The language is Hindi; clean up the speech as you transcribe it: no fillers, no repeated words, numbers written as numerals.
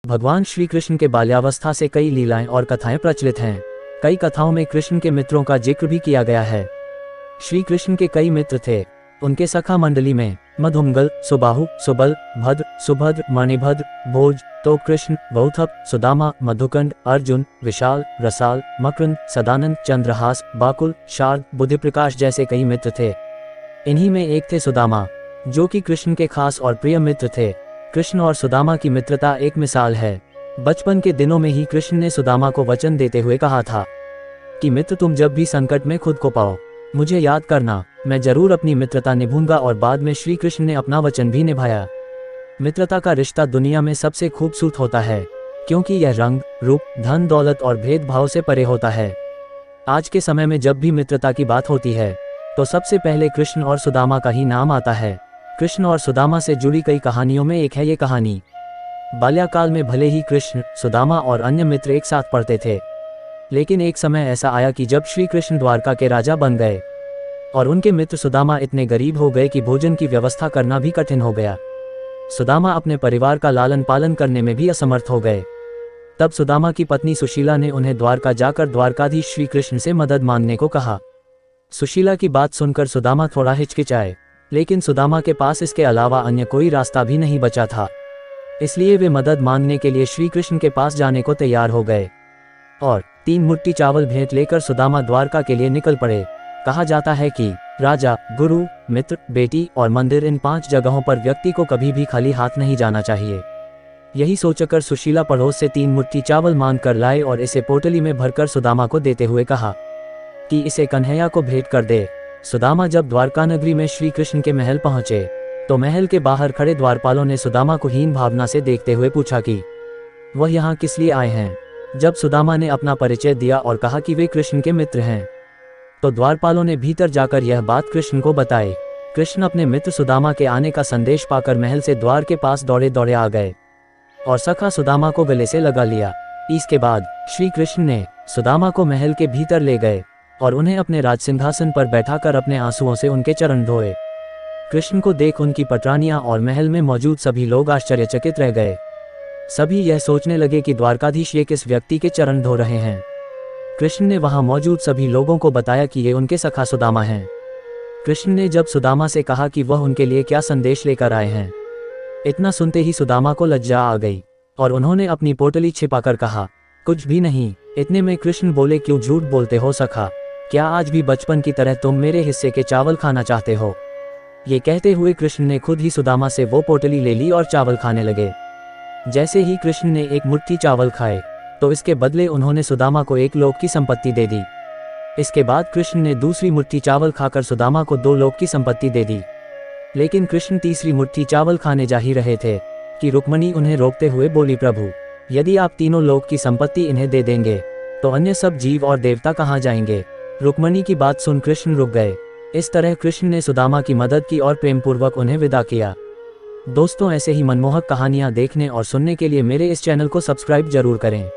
भगवान श्री कृष्ण के बाल्यावस्था से कई लीलाएं और कथाएं प्रचलित हैं। कई कथाओं में कृष्ण के मित्रों का जिक्र भी किया गया है। श्री कृष्ण के कई मित्र थे। उनके सखा मंडली में मधुमंगल, सुबाहु, सुबल, भद्र, सुभद्र, मणिभद्र, भोज, तो कृष्ण, बौथप, सुदामा, मधुकंड, अर्जुन, विशाल, रसाल, मकरंद, सदानंद, चंद्रहास, बाकुल, शार्द, बुद्धिप्रकाश जैसे कई मित्र थे। इन्हीं में एक थे सुदामा, जो कि कृष्ण के खास और प्रिय मित्र थे। कृष्ण और सुदामा की मित्रता एक मिसाल है। बचपन के दिनों में ही कृष्ण ने सुदामा को वचन देते हुए कहा था कि मित्र, तुम जब भी संकट में खुद को पाओ मुझे याद करना, मैं जरूर अपनी मित्रता निभाऊंगा। और बाद में श्री कृष्ण ने अपना वचन भी निभाया। मित्रता का रिश्ता दुनिया में सबसे खूबसूरत होता है, क्योंकि यह रंग, रूप, धन दौलत और भेदभाव से परे होता है। आज के समय में जब भी मित्रता की बात होती है तो सबसे पहले कृष्ण और सुदामा का ही नाम आता है। कृष्ण और सुदामा से जुड़ी कई कहानियों में एक है ये कहानी। बाल्यकाल में भले ही कृष्ण, सुदामा और अन्य मित्र एक साथ पढ़ते थे, लेकिन एक समय ऐसा आया कि जब श्री कृष्ण द्वारका के राजा बन गए और उनके मित्र सुदामा इतने गरीब हो गए कि भोजन की व्यवस्था करना भी कठिन हो गया। सुदामा अपने परिवार का लालन पालन करने में भी असमर्थ हो गए। तब सुदामा की पत्नी सुशीला ने उन्हें द्वारका जाकर द्वारकाधीश श्री कृष्ण से मदद मांगने को कहा। सुशीला की बात सुनकर सुदामा थोड़ा हिचकिचाए, लेकिन सुदामा के पास इसके अलावा अन्य कोई रास्ता भी नहीं बचा था। इसलिए वे मदद मांगने के लिए श्री कृष्ण के पास जाने को तैयार हो गए और 3 मुट्ठी चावल भेंट लेकर सुदामा द्वारका के लिए निकल पड़े। कहा जाता है कि राजा, गुरु, मित्र, बेटी और मंदिर, इन 5 जगहों पर व्यक्ति को कभी भी खाली हाथ नहीं जाना चाहिए। यही सोचकर सुशीला पड़ोस से 3 मुट्ठी चावल मांग कर लाए और इसे पोटली में भरकर सुदामा को देते हुए कहा कि इसे कन्हैया को भेंट कर दे। सुदामा जब द्वारका नगरी में श्री कृष्ण के महल पहुंचे तो महल के बाहर खड़े द्वारपालों ने सुदामा को हीन भावना से देखते हुए पूछा कि वह यहाँ किस लिए आए हैं। जब सुदामा ने अपना परिचय दिया और कहा कि वे कृष्ण के मित्र हैं, तो द्वारपालों ने भीतर जाकर यह बात कृष्ण को बताई। कृष्ण अपने मित्र सुदामा के आने का संदेश पाकर महल से द्वार के पास दौड़े दौड़े आ गए और सखा सुदामा को गले से लगा लिया। इसके बाद श्री कृष्ण ने सुदामा को महल के भीतर ले गए और उन्हें अपने राजसिंहासन पर बैठाकर अपने आंसुओं से उनके चरण धोए। कृष्ण को देख उनकी पटरानियां और महल में मौजूद सभी लोग आश्चर्यचकित रह गए। सभी यह सोचने लगे कि द्वारकाधीश ये किस व्यक्ति के चरण धो रहे हैं। कृष्ण ने वहां मौजूद सभी लोगों को बताया कि ये उनके सखा सुदामा हैं। कृष्ण ने जब सुदामा से कहा कि वह उनके लिए क्या संदेश लेकर आए हैं, इतना सुनते ही सुदामा को लज्जा आ गई और उन्होंने अपनी पोटली छिपाकर कहा, कुछ भी नहीं। इतने में कृष्ण बोले, क्यों झूठ बोलते हो सखा, क्या आज भी बचपन की तरह तुम मेरे हिस्से के चावल खाना चाहते हो। ये कहते हुए कृष्ण ने खुद ही सुदामा से वो पोटली ले ली और चावल खाने लगे। जैसे ही कृष्ण ने 1 मुट्ठी चावल खाए तो इसके बदले उन्होंने सुदामा को 1 लोक की संपत्ति दे दी। इसके बाद कृष्ण ने दूसरी मुट्ठी चावल खाकर सुदामा को 2 लोक की संपत्ति दे दी। लेकिन कृष्ण तीसरी मुट्ठी चावल खाने जा ही रहे थे कि रुक्मणी उन्हें रोकते हुए बोली, प्रभु, यदि आप 3 लोक की संपत्ति इन्हें दे देंगे तो अन्य सब जीव और देवता कहाँ जाएंगे। रुक्मणी की बात सुन कृष्ण रुक गए। इस तरह कृष्ण ने सुदामा की मदद की और प्रेमपूर्वक उन्हें विदा किया। दोस्तों, ऐसे ही मनमोहक कहानियां देखने और सुनने के लिए मेरे इस चैनल को सब्सक्राइब जरूर करें।